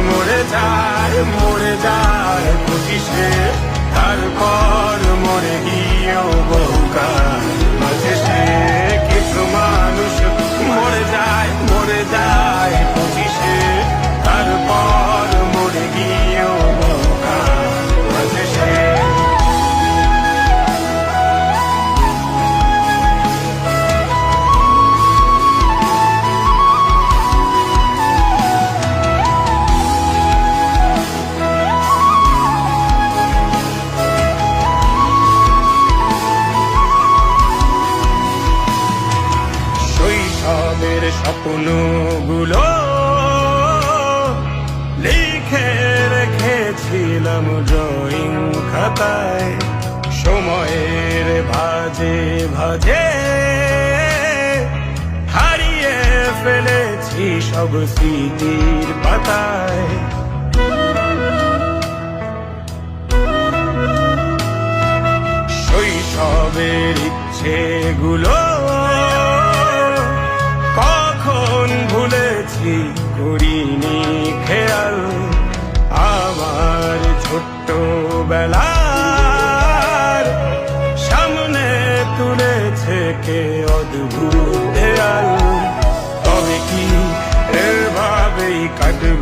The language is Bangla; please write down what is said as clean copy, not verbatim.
মরে যায় 25-এ, তারপর মরে গিয়েও বহুকাল মাঝে সে। কিছু মানুষ মরে যায় 25-এ, তারপর মরে গিয়েও বহুকাল মাঝে সে। শৈশবের স্বপ্নগুলো লিখে রেখেছিলাম ড্রয়িং খাতায়, সময়ের ভাজে ভাজে হারিয়ে ফেলেছি সব স্মৃতির পাতায়। শৈশবের ইচ্ছেগুলো কখন ভুলেছি করিনি খেয়াল, আমার ছোট্ট বেলার সামনে তুলেছে কে অদ্ভুত দেয়াল। তবে কি এভাবেই কাটবে